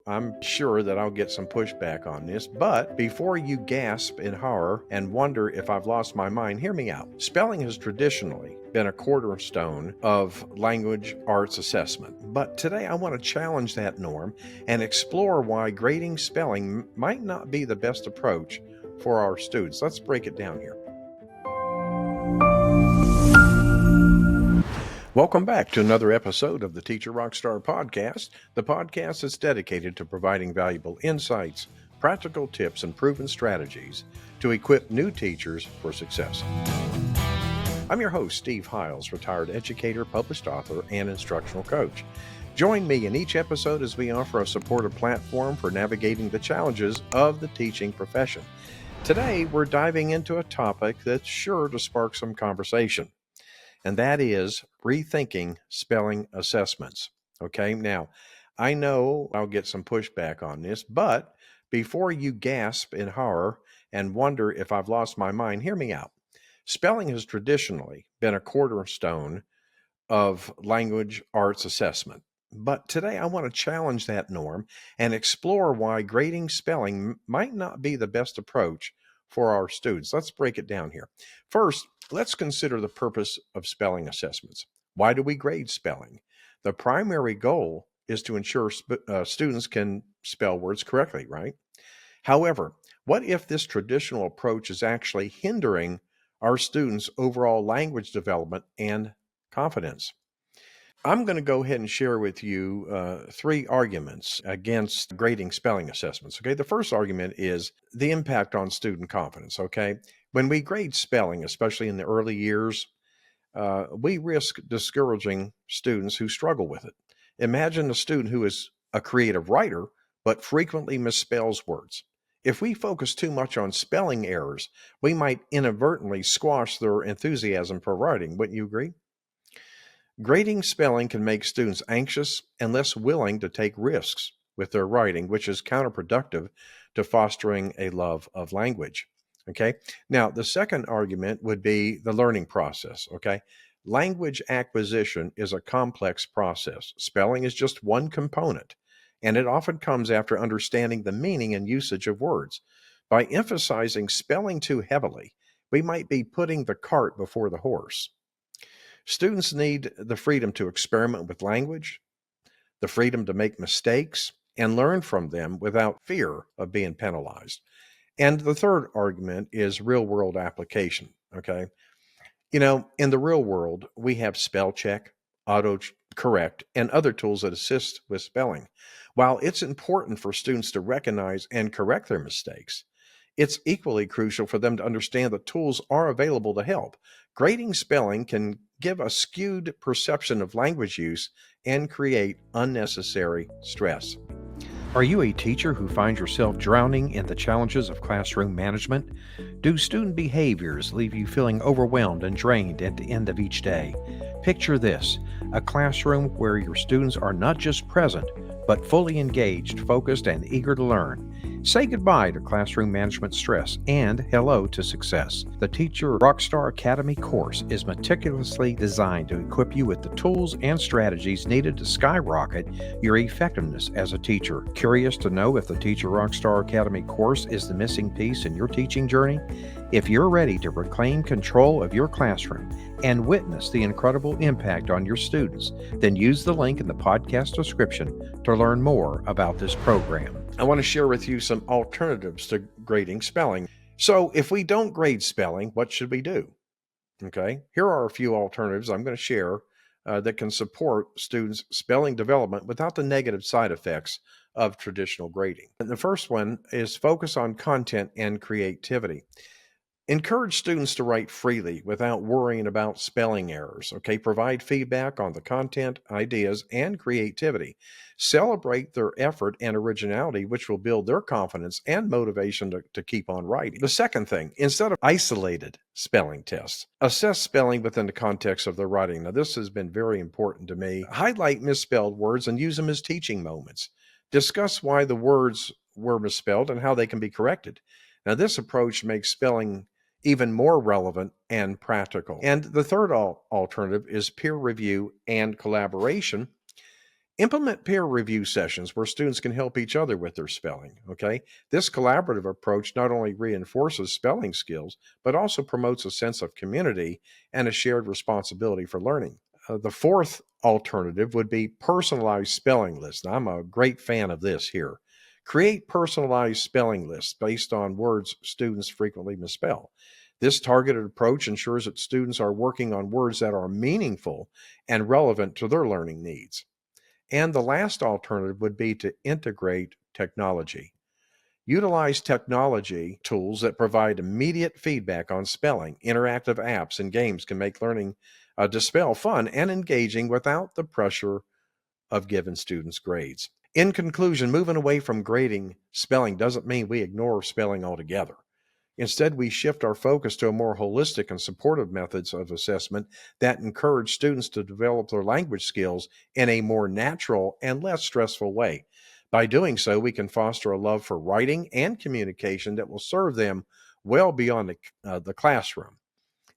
I'm sure that I'll get some pushback on this, but before you gasp in horror and wonder if I've lost my mind, hear me out. Spelling has traditionally been a cornerstone of language arts assessment, but today I want to challenge that norm and explore why grading spelling might not be the best approach for our students. Let's break it down here. Welcome back to another episode of the Teacher RockStar podcast, the podcast that's dedicated to providing valuable insights, practical tips, and proven strategies to equip new teachers for success. I'm your host, Steve Hiles, retired educator, published author, and instructional coach. Join me in each episode as we offer a supportive platform for navigating the challenges of the teaching profession. Today, we're diving into a topic that's sure to spark some conversation, and that is rethinking spelling assessments. Okay, now, I know I'll get some pushback on this, but before you gasp in horror and wonder if I've lost my mind, hear me out. Spelling has traditionally been a cornerstone of language arts assessment, but today I want to challenge that norm and explore why grading spelling might not be the best approach for our students. Let's break it down here. First, let's consider the purpose of spelling assessments. Why do we grade spelling? The primary goal is to ensure students can spell words correctly, right? However, what if this traditional approach is actually hindering our students' overall language development and confidence? I'm going to go ahead and share with you three arguments against grading spelling assessments. Okay, the first argument is the impact on student confidence. Okay, when we grade spelling, especially in the early years, we risk discouraging students who struggle with it. Imagine a student who is a creative writer but frequently misspells words. If we focus too much on spelling errors, we might inadvertently squash their enthusiasm for writing. Wouldn't you agree? Grading spelling can make students anxious and less willing to take risks with their writing, which is counterproductive to fostering a love of language. Okay. Now, the second argument would be the learning process. Okay. Language acquisition is a complex process. Spelling is just one component, and it often comes after understanding the meaning and usage of words. By emphasizing spelling too heavily, we might be putting the cart before the horse. Students need the freedom to experiment with language, the freedom to make mistakes, and learn from them without fear of being penalized. And the third argument is real-world application, okay? In the real world, we have spell check, autocorrect, and other tools that assist with spelling. While it's important for students to recognize and correct their mistakes, it's equally crucial for them to understand that tools are available to help. Grading spelling can give a skewed perception of language use and create unnecessary stress. Are you a teacher who finds yourself drowning in the challenges of classroom management? Do student behaviors leave you feeling overwhelmed and drained at the end of each day? Picture this: a classroom where your students are not just present, but fully engaged, focused, and eager to learn. Say goodbye to classroom management stress and hello to success. The Teacher RockStar Academy course is meticulously designed to equip you with the tools and strategies needed to skyrocket your effectiveness as a teacher. Curious to know if the Teacher RockStar Academy course is the missing piece in your teaching journey? If you're ready to reclaim control of your classroom and witness the incredible impact on your students, then use the link in the podcast description to learn more about this program. I want to share with you some alternatives to grading spelling. So if we don't grade spelling, what should we do? Okay, here are a few alternatives I'm going to share that can support students' spelling development without the negative side effects of traditional grading. And the first one is focus on content and creativity. Encourage students to write freely without worrying about spelling errors. Okay, provide feedback on the content, ideas, and creativity. Celebrate their effort and originality, which will build their confidence and motivation to keep on writing. The second thing, instead of isolated spelling tests, assess spelling within the context of their writing. Now, this has been very important to me. Highlight misspelled words and use them as teaching moments. Discuss why the words were misspelled and how they can be corrected. Now, this approach makes spelling even more relevant and practical. And the third alternative is peer review and collaboration. Implement peer review sessions where students can help each other with their spelling, okay? This collaborative approach not only reinforces spelling skills, but also promotes a sense of community and a shared responsibility for learning. The fourth alternative would be personalized spelling lists. Now, I'm a great fan of this here. Create personalized spelling lists based on words students frequently misspell. This targeted approach ensures that students are working on words that are meaningful and relevant to their learning needs. And the last alternative would be to integrate technology. Utilize technology tools that provide immediate feedback on spelling. Interactive apps and games can make learning to spell fun and engaging without the pressure of giving students grades. In conclusion, moving away from grading spelling doesn't mean we ignore spelling altogether. Instead, we shift our focus to a more holistic and supportive methods of assessment that encourage students to develop their language skills in a more natural and less stressful way. By doing so, we can foster a love for writing and communication that will serve them well beyond the classroom.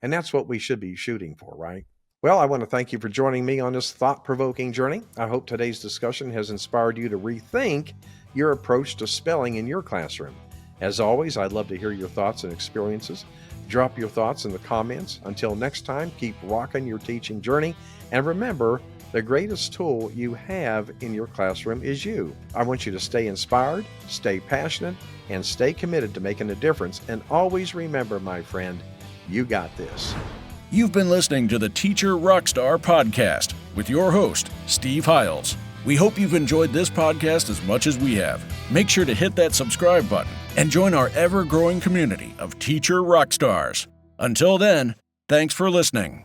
And that's what we should be shooting for, right? Well, I want to thank you for joining me on this thought-provoking journey. I hope today's discussion has inspired you to rethink your approach to spelling in your classroom. As always, I'd love to hear your thoughts and experiences. Drop your thoughts in the comments. Until next time, keep rocking your teaching journey. And remember, the greatest tool you have in your classroom is you. I want you to stay inspired, stay passionate, and stay committed to making a difference. And always remember, my friend, you got this. You've been listening to the Teacher RockStar podcast with your host, Steve Hiles. We hope you've enjoyed this podcast as much as we have. Make sure to hit that subscribe button and join our ever-growing community of Teacher RockStars. Until then, thanks for listening.